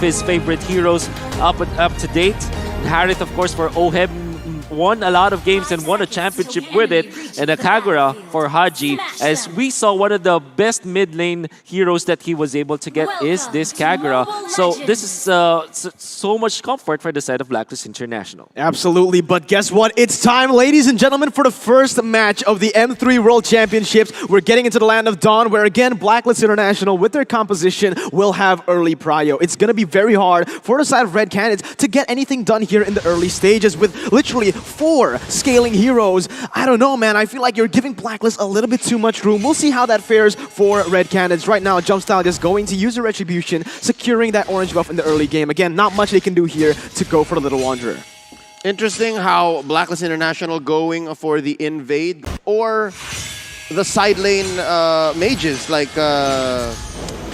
his favorite heroes up to date. Harith, of course, for Oheb, won a lot of games and won a championship with it, and a Kagura for Haji, as we saw one of the best mid lane heroes that he was able to get is this Kagura. So this is so much comfort for the side of Blacklist International. Absolutely, but guess what? It's time, ladies and gentlemen, for the first match of the M3 World Championships. We're getting into the Land of Dawn, where again, Blacklist International, with their composition, will have early prio. It's going to be very hard for the side of Red Canids to get anything done here in the early stages with literally 4 scaling heroes. I don't know, man. I feel like you're giving Blacklist a little bit too much room. We'll see how that fares for Red Canids. Right now, Jumpstyle just going to use a Retribution, securing that orange buff in the early game. Again, not much they can do here to go for the Little Wanderer. Interesting how Blacklist International going for the invade or the side lane mages like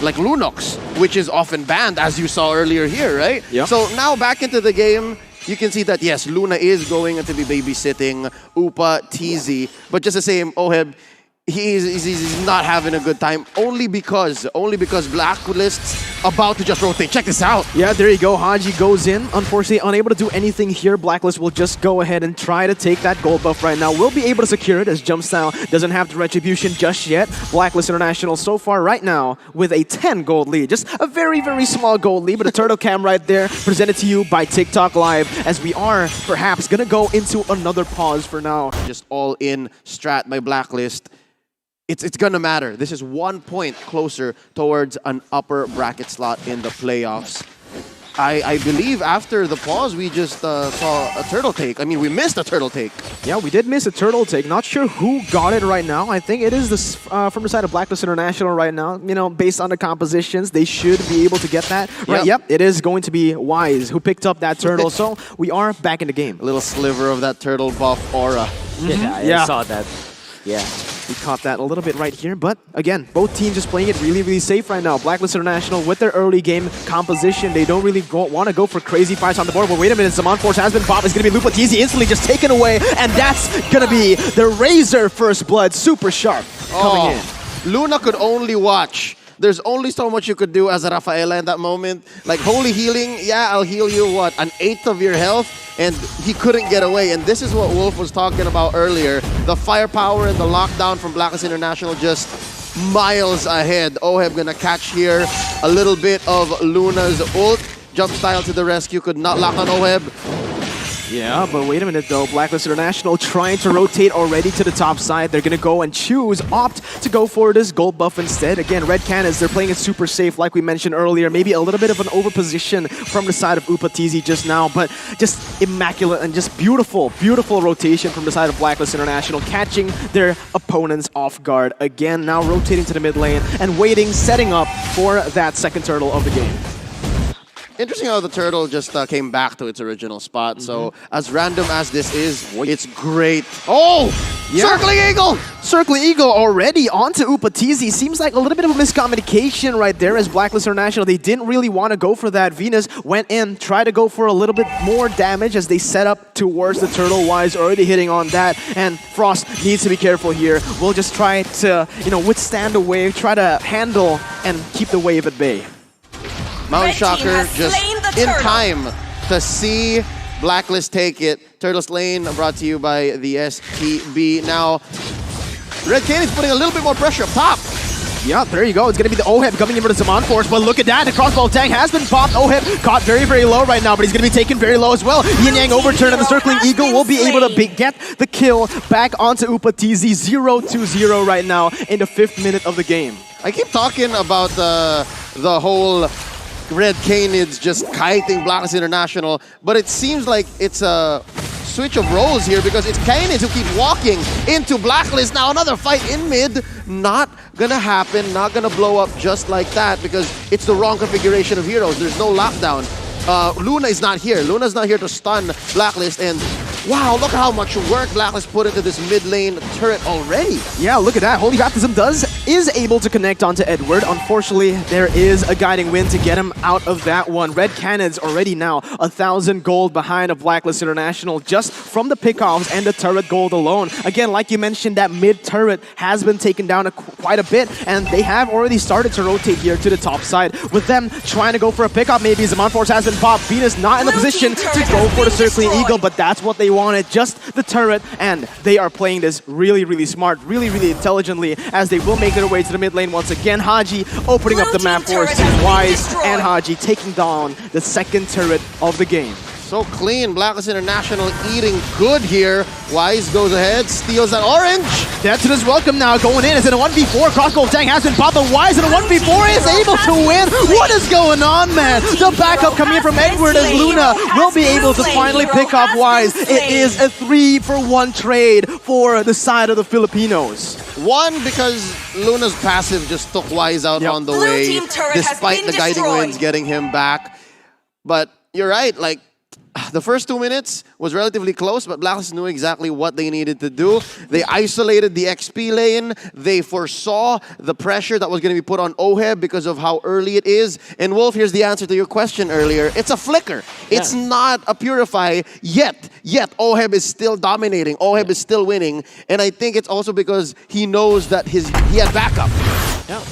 Lunox, which is often banned, as you saw earlier here, right? Yep. So now back into the game, you can see that, yes, Luna is going to be babysitting Upa, TZ, but just the same, Oheb, he's not having a good time only because Blacklist's about to just rotate. Check this out. Yeah, there you go. Haji goes in. Unfortunately, unable to do anything here. Blacklist will just go ahead and try to take that gold buff right now. We'll be able to secure it as Jumpstyle doesn't have the Retribution just yet. Blacklist International so far right now with a 10 gold lead. Just a very, very small gold lead, but a turtle cam right there presented to you by TikTok Live, as we are perhaps going to go into another pause for now. Just all in strat by Blacklist. It's gonna matter. This is 1 point closer towards an upper bracket slot in the playoffs. I believe after the pause, we just saw a turtle take. I mean, we missed a turtle take. Yeah, we did miss a turtle take. Not sure who got it right now. I think it is this from the side of Blacklist International right now. You know, based on the compositions, they should be able to get that. Right, yep, it is going to be Wise who picked up that turtle. So we are back in the game. A little sliver of that turtle buff aura. Yeah, I saw that. Yeah. We caught that a little bit right here, but again, both teams just playing it really, really safe right now. Blacklist International with their early game composition, they don't really want to go for crazy fights on the board, but wait a minute, Zaman Force has been popped. It's going to be Lupa TZ instantly just taken away, and that's going to be the Razor First Blood, super sharp, coming in. Luna could only watch. There's only so much you could do as a Rafaela in that moment. Like, holy healing, yeah, I'll heal you, what, 1/8 of your health? And he couldn't get away. And this is what Wolf was talking about earlier. The firepower and the lockdown from Blacklist International just miles ahead. Oheb gonna catch here a little bit of Luna's ult. Jump style to the rescue, could not lock on Oheb. Yeah, but wait a minute though. Blacklist International trying to rotate already to the top side. They're going to go and opt to go for this gold buff instead. Again, Red Canids, they're playing it super safe like we mentioned earlier. Maybe a little bit of an overposition from the side of Upa TZ just now, but just immaculate and just beautiful, beautiful rotation from the side of Blacklist International, catching their opponents off guard. Again, now rotating to the mid lane and waiting, setting up for that second turtle of the game. Interesting how the turtle just came back to its original spot. So as random as this is, it's great. Oh! Yeah. Circling Eagle! Circling Eagle already onto Upa TZ. Seems like a little bit of a miscommunication right there as Blacklist International. They didn't really want to go for that. Venus went in, tried to go for a little bit more damage as they set up towards the turtle. Wise already hitting on that. And Frost needs to be careful here. We'll just try to, withstand the wave, try to handle and keep the wave at bay. Mount Shocker just in time to see Blacklist take it. Turtle Lane brought to you by the STB. Now, Red Canids putting a little bit more pressure up top. Yeah, there you go. It's going to be the Oheb coming in for the Zaman Force, but look at that. The crossbow tank has been popped. Oheb caught very, very low right now, but he's going to be taken very low as well. Yin Yang overturn and the Circling Eagle will be able to get the kill back onto Upa TZ. 0-0 right now in the 5th minute of the game. I keep talking about the whole Red Canids just kiting Blacklist International, but it seems like it's a switch of roles here because it's Canids who keep walking into Blacklist. Now another fight in mid, not gonna happen, not gonna blow up just like that because it's the wrong configuration of heroes. There's no lockdown. Luna is not here. Luna's not here to stun Blacklist, and wow, look at how much work Blacklist put into this mid lane turret already. Yeah, look at that. Holy Baptism does is able to connect onto Edward. Unfortunately, there is a guiding wind to get him out of that one. Red Canids already now 1,000 gold behind of Blacklist International just from the pickoffs and the turret gold alone. Again, like you mentioned, that mid turret has been taken down quite a bit, and they have already started to rotate here to the top side. With them trying to go for a pickup, maybe Zaman Force has been popped. Venus not in the position to go for the Circling Eagle, but that's what they wanted, just the turret, and they are playing this really, really smart, really, really intelligently as they will make their way to the mid lane once again. Haji opening up the map for us, Team Wise and Haji taking down the second turret of the game. So clean. Blacklist International eating good here. Wise goes ahead, steals that orange. That's his welcome now going in. It's in a 1v4. Crossbow Tang has been popped, but Wise in a 1v4 is able to win. What is going on, man? The backup coming in from Edward as Luna will be able to finally pick off Wise. It is a 3-for-1 trade for the side of the Filipinos. One, because Luna's passive just took Wise out on the way, despite the guiding winds getting him back. But you're right, like, the first 2 minutes was relatively close, but Blacklist knew exactly what they needed to do. They isolated the XP lane. They foresaw the pressure that was going to be put on Oheb because of how early it is. And Wolf, here's the answer to your question earlier. It's a flicker. Yeah. It's not a purify yet. Oheb is still dominating. Oheb is still winning. And I think it's also because he knows that he had backup. Yeah.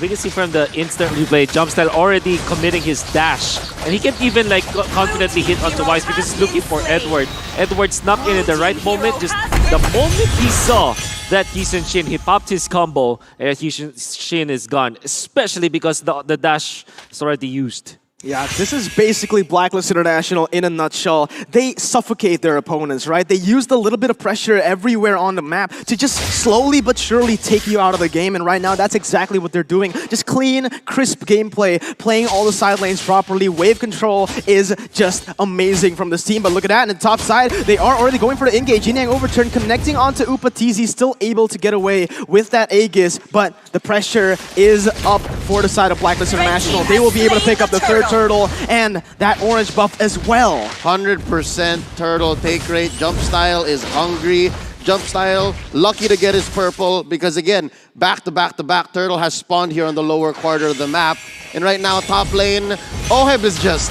We can see from the instant replay, Jumpstyle already committing his dash. And he can even like confidently hit onto Wise because he's looking for Edward. Edward snuck in at the right moment. Just the moment he saw that Hysun Shin, he popped his combo and Hysun Shin is gone. Especially because the dash is already used. Yeah, this is basically Blacklist International in a nutshell. They suffocate their opponents, right? They use the little bit of pressure everywhere on the map to just slowly but surely take you out of the game. And right now, that's exactly what they're doing. Just clean, crisp gameplay, playing all the side lanes properly. Wave control is just amazing from this team. But look at that, in the top side, they are already going for the engage. Yin Yang overturn, connecting onto Upatizi, still able to get away with that Aegis. But the pressure is up for the side of Blacklist International. They will be able to pick up the third turtle and that orange buff as well. 100% turtle take rate. Jumpstyle is hungry. Jumpstyle lucky to get his purple because again, back to back turtle has spawned here on the lower quarter of the map. And right now, top lane, Oheb is just,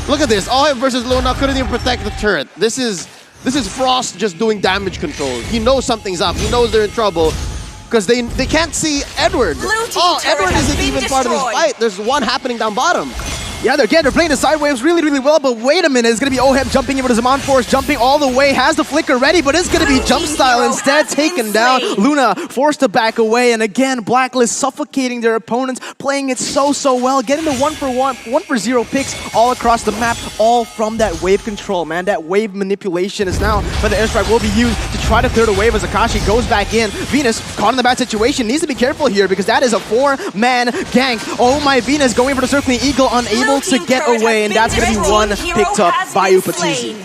look at this. Oheb versus Luna couldn't even protect the turret. This is Frost just doing damage control. He knows something's up. He knows they're in trouble. Because they can't see Edward. Oh, Edward isn't even part of this fight. There's one happening down bottom. Yeah, they're playing the side waves really, really well, but wait a minute, it's going to be Oheb jumping into the Zaman Force, jumping all the way, has the flicker ready, but it's going to be Jumpstyle instead, taken down. Luna forced to back away, and again, Blacklist suffocating their opponents, playing it so well, getting the 1-for-0 picks all across the map, all from that wave control, man. That wave manipulation is now, but the airstrike will be used to try to clear the wave as Akashi goes back in. Venus, caught in the bad situation, needs to be careful here, because that is a 4-man gank. Oh my, Venus going for the Circling Eagle, unable to get away, and that's going to be one picked up by Upatizi.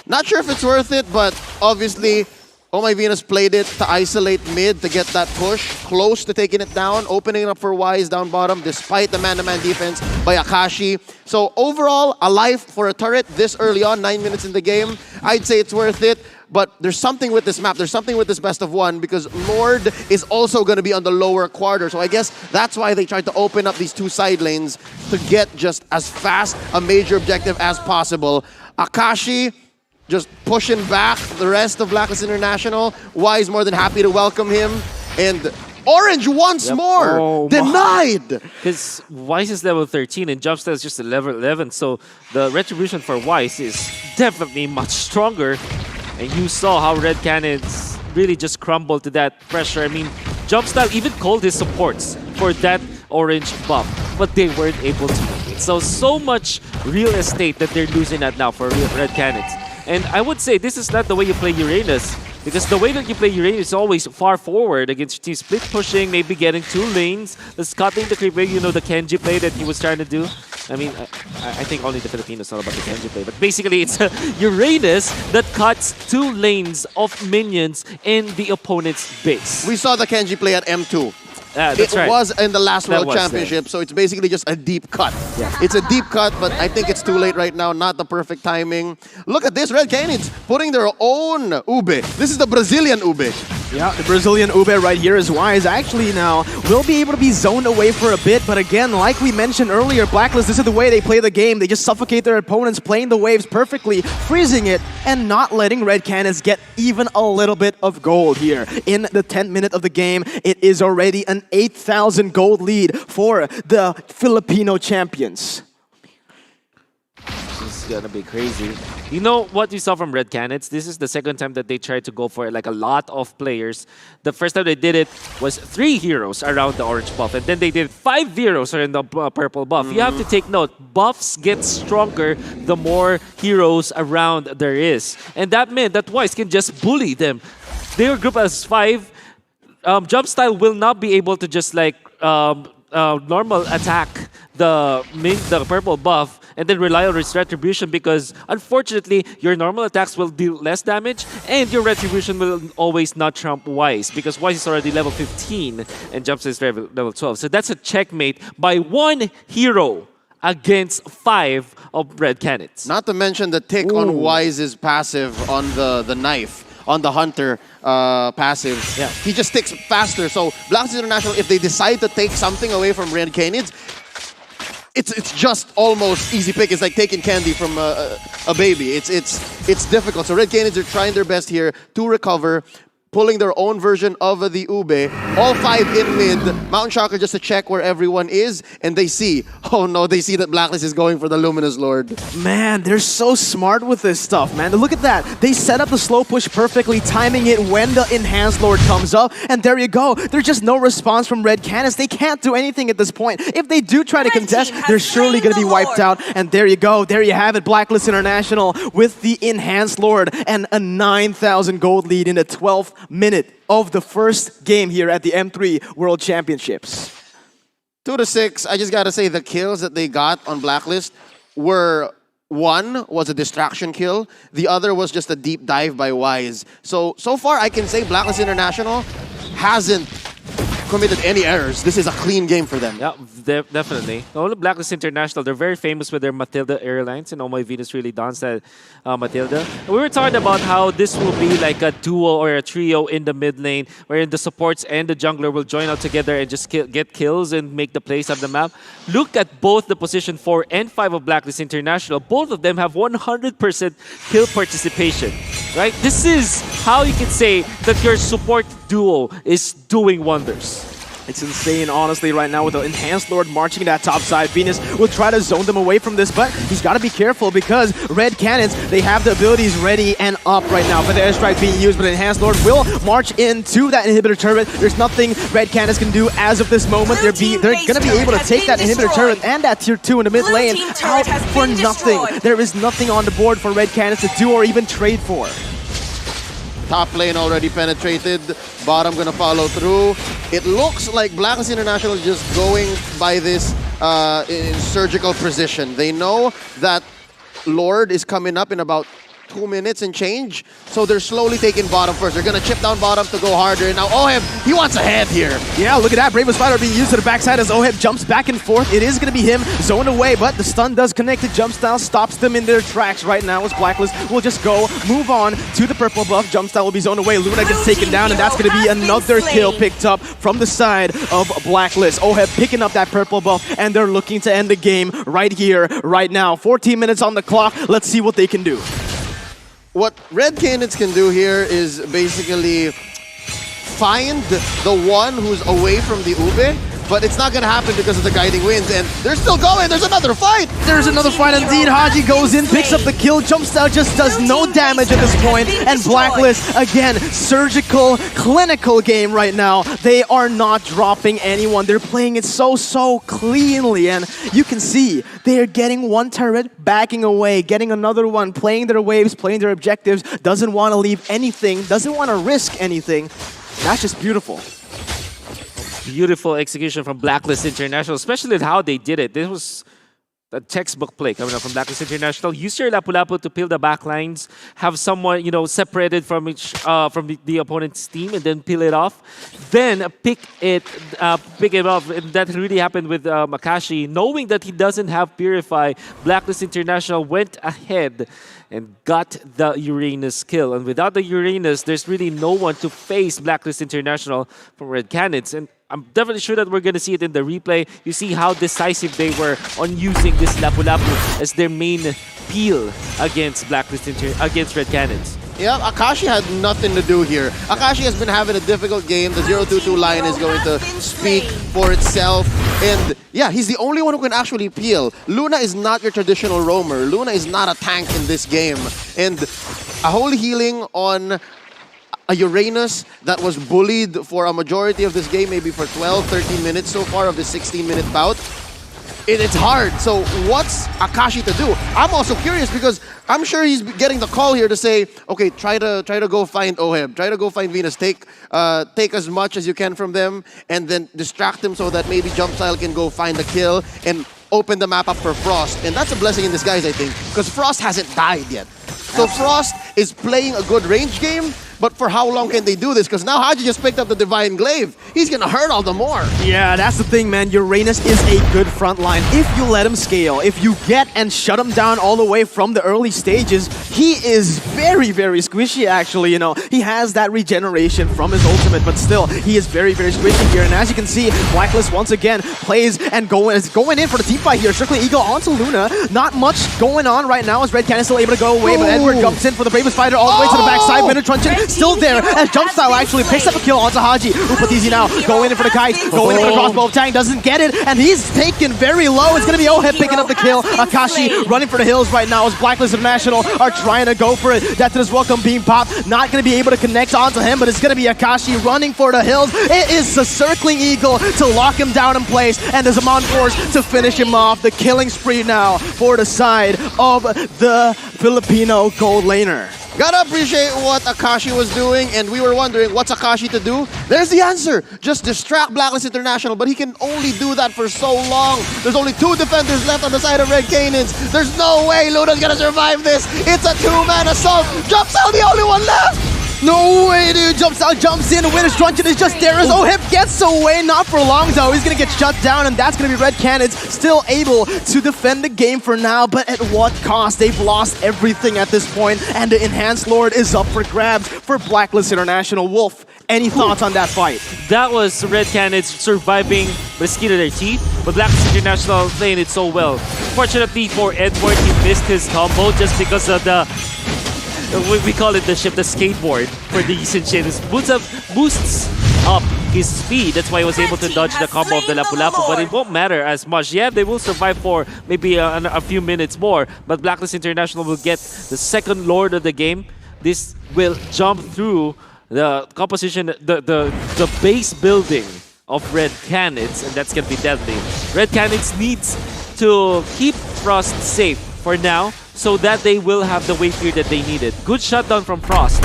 Not sure if it's worth it, but obviously, Oh My Venus played it to isolate mid to get that push, close to taking it down, opening it up for Wise down bottom, despite the man-to-man defense by Akashi. So overall, a life for a turret this early on, 9 minutes in the game. I'd say it's worth it. But there's something with this map, there's something with this best of one because Lord is also going to be on the lower quarter. So I guess that's why they tried to open up these two side lanes to get just as fast a major objective as possible. Akashi just pushing back the rest of Blacklist International. Wise more than happy to welcome him. And Orange once more! Oh, denied! Because Wise is level 13 and Jumpstyle is just a level 11. So the retribution for Wise is definitely much stronger. And you saw how Red Canids really just crumbled to that pressure. I mean, Jumpstyle even called his supports for that orange buff, but they weren't able to make it. So much real estate that they're losing at now for Red Canids. And I would say this is not the way you play Uranus, because the way that you play Uranus is always far forward against your team. Split pushing, maybe getting 2 lanes, the cutting the creep, you know, the Kenji play that he was trying to do. I mean, I think only the Filipinos know about the Kenji play, but basically it's a Uranus that cuts 2 lanes of minions in the opponent's base. We saw the Kenji play at M2. That's right. It was in the last World Championship, so it's basically just a deep cut. Yeah. It's a deep cut, but I think it's too late right now, not the perfect timing. Look at this, Red Canids putting their own ube. This is the Brazilian ube. Yeah, the Brazilian Ube right here is Wise. Actually now will be able to be zoned away for a bit, but again, like we mentioned earlier, Blacklist, this is the way they play the game. They just suffocate their opponents, playing the waves perfectly, freezing it, and not letting Red Canids get even a little bit of gold here. In the 10th minute of the game, it is already an 8,000 gold lead for the Filipino champions. This is gonna be crazy. You know what you saw from Red Canids? This is the second time that they tried to go for it, like a lot of players. The first time they did it was 3 heroes around the orange buff, and then they did 5 heroes around the purple buff. You have to take note, buffs get stronger the more heroes around there is. And that meant that Wise can just bully them. They were grouped as 5. Jump Style will not be able to just like normal attack the purple buff and then rely on its retribution, because unfortunately your normal attacks will deal less damage and your retribution will always not trump Wise, because Wise is already level 15 and Jumps is level 12. So that's a checkmate by 1 hero against 5 of Red Canids. Not to mention the tick on Wise's passive on the knife. On the Hunter passive, Yeah. he just ticks faster. So Blacklist International, if they decide to take something away from Red Canids, it's just almost easy pick. It's like taking candy from a baby. It's difficult. So Red Canids are trying their best here to recover, pulling their own version of the Ube. All 5 in mid. Mountain Shocker just to check where everyone is, and they see, oh no, they see that Blacklist is going for the Luminous Lord. Man, they're so smart with this stuff, man. Look at that. They set up the slow push perfectly, timing it when the Enhanced Lord comes up, and there you go. There's just no response from Red Canids. They can't do anything at this point. If they do try to contest, they're surely going to be wiped out, and there you go. There you have it, Blacklist International with the Enhanced Lord and a 9,000 gold lead in the 12th minute of the first game here at the M3 World Championships. 2-6. I just gotta say the kills that they got on Blacklist were, one was a distraction kill, the other was just a deep dive by Wise. So far I can say Blacklist International hasn't committed any errors. This is a clean game for them. Yeah, definitely. The only Blacklist International, they're very famous with their Matilda Airlines, and Oh My Venus really dons that Matilda. We were talking about how this will be like a duo or a trio in the mid lane, wherein the supports and the jungler will join out together and just get kills and make the plays of the map. Look at both the position 4 and 5 of Blacklist International. Both of them have 100% kill participation, right? This is how you can say that your support duo is doing wonders. It's insane, honestly, right now with the Enhanced Lord marching that top side. Venus will try to zone them away from this, but he's got to be careful because Red Canids, they have the abilities ready and up right now for the airstrike being used, but Enhanced Lord will march into that inhibitor turret. There's nothing Red Canids can do as of this moment. They're going to be able to take that inhibitor turret and that tier 2 in the mid lane out for nothing. There is nothing on the board for Red Canids to do or even trade for. Top lane already penetrated. Bottom gonna follow through. It looks like Blacklist International is just going by this in surgical precision. They know that Lord is coming up in about 2 minutes and change, so they're slowly taking bottom first. They're gonna chip down bottom to go harder. Now Oheb, he wants a head here. Yeah, look at that. Brave Spider being used to the backside as Oheb jumps back and forth. It is gonna be him zoned away, but the stun does connect to Jump Style, stops them in their tracks right now as Blacklist will just go, move on to the purple buff. Jump Style will be zoned away. Luna gets taken down, and that's gonna be another kill picked up from the side of Blacklist. Oheb picking up that purple buff, and they're looking to end the game right here, right now. 14 minutes on the clock. Let's see what they can do. What Red Canids can do here is basically find the one who's away from the Ube, but it's not gonna happen because of the guiding winds, and they're still going. There's another fight. There's another fight indeed. Haji goes in, picks up the kill. Jump Style just does no damage at this point, and Blacklist, again, surgical, clinical game right now. They are not dropping anyone. They're playing it so cleanly, and you can see they are getting one turret, backing away, getting another one, playing their waves, playing their objectives, doesn't want to leave anything, doesn't want to risk anything. That's just beautiful. Beautiful execution from Blacklist International, especially how they did it. This the textbook play coming up from Blacklist International. Use your Lapu-Lapu to peel the back lines. Have someone, separated from the opponent's team, and then peel it off. Then pick it off. And that really happened with Makashi. Knowing that he doesn't have Purify, Blacklist International went ahead and got the Uranus kill. And without the Uranus, there's really no one to face Blacklist International from Red Canids. And I'm definitely sure that we're going to see it in the replay. You see how decisive they were on using this Lapu-Lapu as their main peel against against Red Canids. Yeah, Akashi had nothing to do here. Akashi has been having a difficult game. The 0-2-2 line is going to speak for itself. And yeah, he's the only one who can actually peel. Luna is not your traditional roamer. Luna is not a tank in this game. And a whole healing on a Uranus that was bullied for a majority of this game, maybe for 12, 13 minutes so far of the 16-minute bout. It's hard. So what's Akashi to do? I'm also curious because I'm sure he's getting the call here to say, okay, try to go find Oheb, try to go find Venus, take as much as you can from them, and then distract them so that maybe Jumpstyle can go find the kill and open the map up for Frost. And that's a blessing in disguise, I think, because Frost hasn't died yet. So Frost is playing a good range game, but for how long can they do this? Because now Haji just picked up the Divine Glaive. He's gonna hurt all the more. Yeah, that's the thing, man. Uranus is a good front line if you let him scale. If you get and shut him down all the way from the early stages, he is very, very squishy, actually. He has that regeneration from his ultimate, but still, he is very, very squishy here. And as you can see, Blacklist once again plays and is going in for the team fight here. Strictly Eagle onto Luna. Not much going on right now as Red Cannon is still able to go away, but Edward jumps in for the Bravest Fighter all the way to the backside. Minute Truncheon still there as Jumpstyle actually picks up a kill onto Haji. Upatizi now going in for the kite, going in for the crossbow of Tang, doesn't get it, and he's taken very low. It's going to be Oheb picking up the kill. Akashi running for the hills right now as Blacklist International are trying to go for it. Death to his welcome being popped. Not going to be able to connect onto him, but it's going to be Akashi running for the hills. It is the circling Eagle to lock him down in place, and there's a Amon Force to finish him off. The killing spree now for the side of the Filipino gold laner. Gotta appreciate what Akashi was doing, and we were wondering, what's Akashi to do? There's the answer! Just distract Blacklist International, but he can only do that for so long. There's only 2 defenders left on the side of Red Canids. There's no way Luna's gonna survive this! It's a 2-man assault! Jumpstyle the only one left! No way, dude. Jumpstyle jumps in. Winner's Truncheon is just there as Oheb gets away. Not for long, though. He's going to get shut down, and that's going to be Red Canids still able to defend the game for now, but at what cost? They've lost everything at this point, and the Enhanced Lord is up for grabs for Blacklist International. Wolf, any thoughts on that fight? That was Red Canids surviving by the skin of their teeth, but Blacklist International playing it so well. Fortunately for Edward, he missed his combo just because of the... We call it the skateboard for the Yisun. Boosts up his speed. That's why he was able to dodge the combo of the Lapu-Lapu, but it won't matter as much. Yeah, they will survive for maybe a few minutes more, but Blacklist International will get the second Lord of the game. This will jump through the composition, the base building of Red Canids, and that's going to be deadly. Red Canids needs to keep Frost safe for now, so that they will have the wave clear that they needed. Good shutdown from Frost.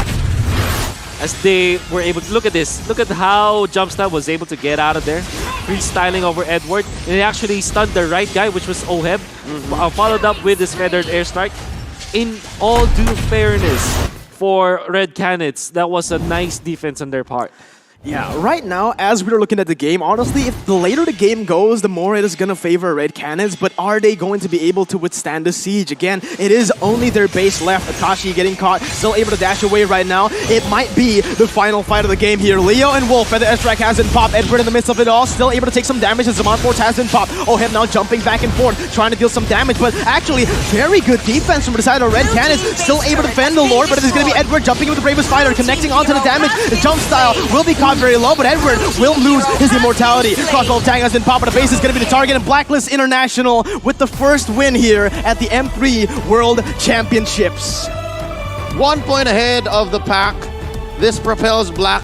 As they were able to, look at this. Look at how Jumpstyle was able to get out of there. Freestyling over Edward. And it actually stunned the right guy, which was Oheb. Followed up with his feathered airstrike. In all due fairness for Red Canids, that was a nice defense on their part. Yeah, right now, as we're looking at the game, honestly, if the later the game goes, the more it is going to favor Red Canids, but are they going to be able to withstand the siege? Again, it is only their base left. Akashi getting caught, still able to dash away right now. It might be the final fight of the game here. Leo and Wolf, Feather Airstrike has been popped. Edward in the midst of it all, still able to take some damage as Zaman Force has been popped. Oheb now jumping back and forth, trying to deal some damage, but actually, very good defense from the side of Red Canids. Still able to defend the Lord, but it is going to be Edward jumping with the Bravest Fighter, connecting onto the damage. The Jumpstyle will be caught very low, but Edward will lose his immortality. Crossbow of Tang has been popped, the base is going to be the target, and Blacklist International with the first win here at the M3 World Championships. 1 point ahead of the pack. This propels Black